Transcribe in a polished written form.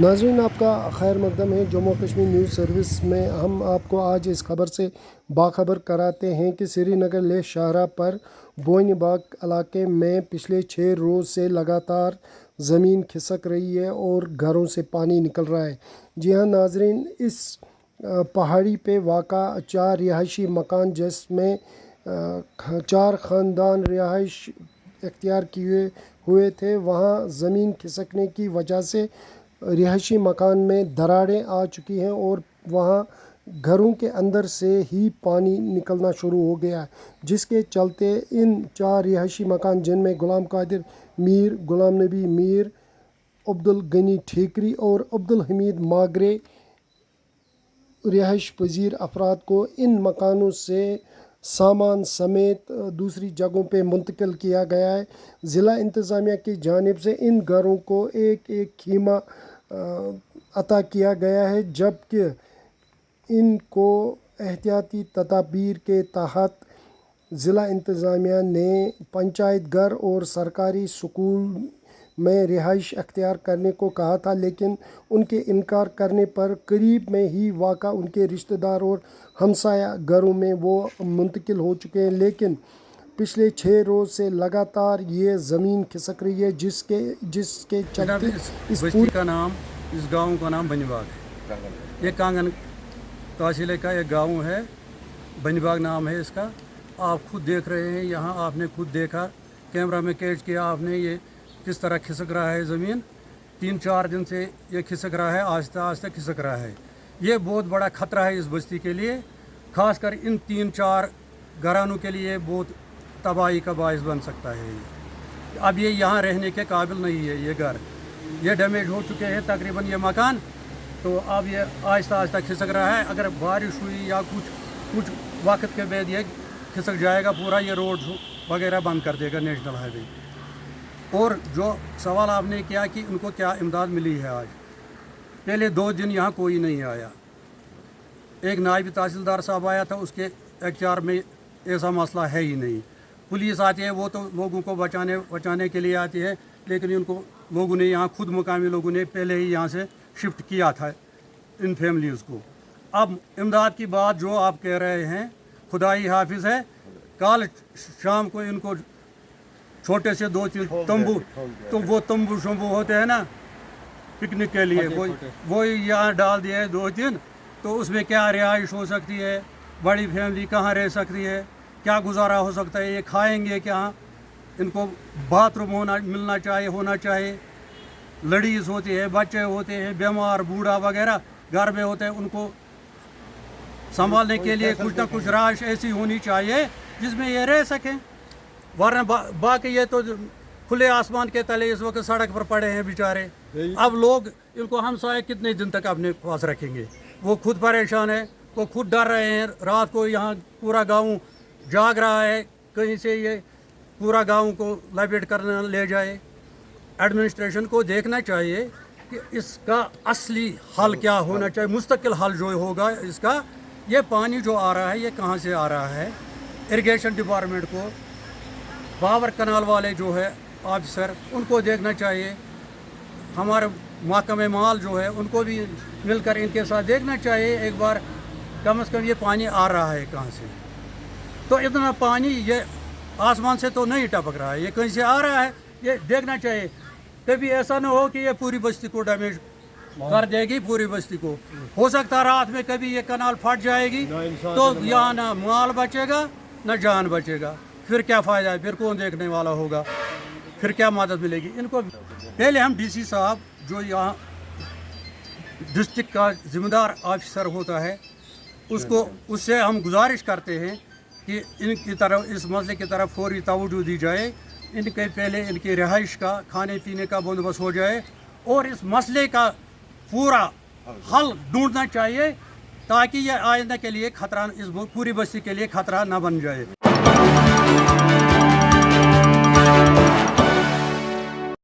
ناظرین آپ کا خیر مقدم ہے جموں کشمیر نیوز سروس میں ہم آپ کو آج اس خبر سے باخبر کراتے ہیں کہ سری نگر لیہ شاہراہ پر بونی باغ علاقے میں پچھلے 6 روز سے لگاتار زمین کھسک رہی ہے اور گھروں سے پانی نکل رہا ہے۔ جی ہاں ناظرین، اس پہاڑی پہ واقع 4 رہائشی مکان جس میں 4 خاندان رہائش اختیار کیے ہوئے تھے، وہاں زمین کھسکنے کی وجہ سے رہائشی مکان میں دراڑیں آ چکی ہیں اور وہاں گھروں کے اندر سے ہی پانی نکلنا شروع ہو گیا ہے، جس کے چلتے ان 4 رہائشی مکان جن میں غلام قادر میر، غلام نبی میر، عبدالغنی ٹھیکری اور عبدالحمید ماگرے رہائش پذیر افراد کو ان مکانوں سے سامان سمیت دوسری جگہوں پہ منتقل کیا گیا ہے۔ ضلع انتظامیہ کی جانب سے ان گھروں کو ایک خیمہ عطا کیا گیا ہے، جبکہ ان کو احتیاطی تدابیر کے تحت ضلع انتظامیہ نے پنچایت گھر اور سرکاری سکول میں رہائش اختیار کرنے کو کہا تھا، لیکن ان کے انکار کرنے پر قریب میں ہی واقع ان کے رشتہ دار اور ہمسایہ گھروں میں وہ منتقل ہو چکے ہیں، لیکن پچھلے 6 روز سے لگاتار یہ زمین کھسک رہی ہے، جس کے چلتے اس بستی کا نام، اس گاؤں کا نام بنی باغ ہے۔ یہ کانگن تحصیل کا ایک گاؤں ہے، بنی باغ نام ہے اس کا۔ آپ خود دیکھ رہے ہیں، یہاں آپ نے خود دیکھا، کیمرہ میں کیچ کیا آپ نے، یہ کس طرح کھسک رہا ہے زمین۔ 3-4 دن سے یہ کھسک رہا ہے، آہستہ آہستہ کھسک رہا ہے۔ یہ بہت بڑا خطرہ ہے اس بستی کے لیے، خاص کر ان 3-4 گھرانوں کے لیے بہت تباہی کا باعث بن سکتا ہے۔ اب یہ یہاں رہنے کے قابل نہیں ہے، یہ گھر یہ ڈیمیج ہو چکے ہیں تقریباً یہ مکان، تو اب یہ آہستہ آہستہ کھسک رہا ہے۔ اگر بارش ہوئی یا کچھ وقت کے بعد یہ کھسک جائے گا پورا، یہ روڈ وغیرہ بند کر دے گا نیشنل ہائی وے۔ اور جو سوال آپ نے کیا کہ ان کو کیا امداد ملی ہے، آج پہلے 2 دن یہاں کوئی نہیں آیا۔ ایک نائب تحصیلدار صاحب آیا تھا، اس کے اختیار میں ایسا مسئلہ ہے ہی نہیں۔ پولیس آتی ہے، وہ تو لوگوں کو بچانے کے لیے آتی ہے، لیکن ان کو لوگوں نے یہاں خود مقامی لوگوں نے پہلے ہی یہاں سے شفٹ کیا تھا ان فیملیز کو۔ اب امداد کی بات جو آپ کہہ رہے ہیں، خدا ہی حافظ ہے۔ کل شام کو ان کو چھوٹے سے 2-3 تمبو، تو وہ تمبو شمبو ہوتے ہیں نا پکنک کے لیے، وہ یہاں ڈال دیے 2-3، تو اس میں کیا رہائش ہو سکتی ہے؟ بڑی فیملی کہاں رہ سکتی ہے؟ کیا گزارا ہو سکتا ہے؟ یہ کھائیں گے کیا؟ ان کو باتھ روم ملنا چاہیے، ہونا چاہیے۔ لڑیز ہوتی ہے، بچے ہوتے ہیں، بیمار بوڑھا وغیرہ گھر میں ہوتے ہیں، ان کو سنبھالنے کے لیے کچھ نہ کچھ رہائش ایسی ہونی چاہیے جس میں یہ رہ سکیں، ورنہ باقی یہ تو کھلے آسمان کے تلے اس وقت سڑک پر پڑے ہیں بیچارے۔ اب لوگ ان کو ہمسائے کتنے دن تک اپنے پاس رکھیں گے؟ وہ خود پریشان ہے، وہ خود ڈر رہے ہیں۔ رات کو یہاں پورا گاؤں جاگ رہا ہے، کہیں سے یہ پورا گاؤں کو لپیٹ کرنا لے جائے۔ ایڈمنسٹریشن کو دیکھنا چاہیے کہ اس کا اصلی حل کیا ہونا چاہیے، مستقل حل جو ہوگا اس کا۔ یہ پانی جو آ رہا ہے یہ کہاں سے آ رہا ہے؟ اریگیشن ڈپارٹمنٹ کو، پاور کنال والے جو ہے آفیسر، ان کو دیکھنا چاہیے۔ ہمارے محکمہ مال جو ہے ان کو بھی مل کر ان کے ساتھ دیکھنا چاہیے ایک بار، کم از کم یہ پانی آ رہا ہے کہاں سے؟ تو اتنا پانی یہ آسمان سے تو نہیں ٹپک رہا ہے، یہ کہیں سے آ رہا ہے، یہ دیکھنا چاہیے۔ کبھی ایسا نہ ہو کہ یہ پوری بستی کو ڈیمیج کر دے گی، پوری بستی کو۔ ہو سکتا ہے رات میں کبھی یہ کنال پھٹ جائے گی تو یہاں نہ مال بچے گا نہ جان بچے گا، پھر کیا فائدہ ہے؟ پھر کون دیکھنے والا ہوگا؟ پھر کیا مدد ملے گی ان کو؟ پہلے ہم ڈی سی صاحب جو یہاں ڈسٹرکٹ کا ذمہ دار آفیسر ہوتا ہے، اس سے ہم گزارش کرتے ہیں کہ ان کی طرف اس مسئلے کی طرف فوری توجہ دی جائے، ان کے پہلے ان کی رہائش کا، کھانے پینے کا بندوبست ہو جائے، اور اس مسئلے کا پورا حل ڈھونڈنا چاہیے تاکہ یہ آئندہ کے لیے خطرہ، اس پوری بستی کے لیے خطرہ نہ بن جائے۔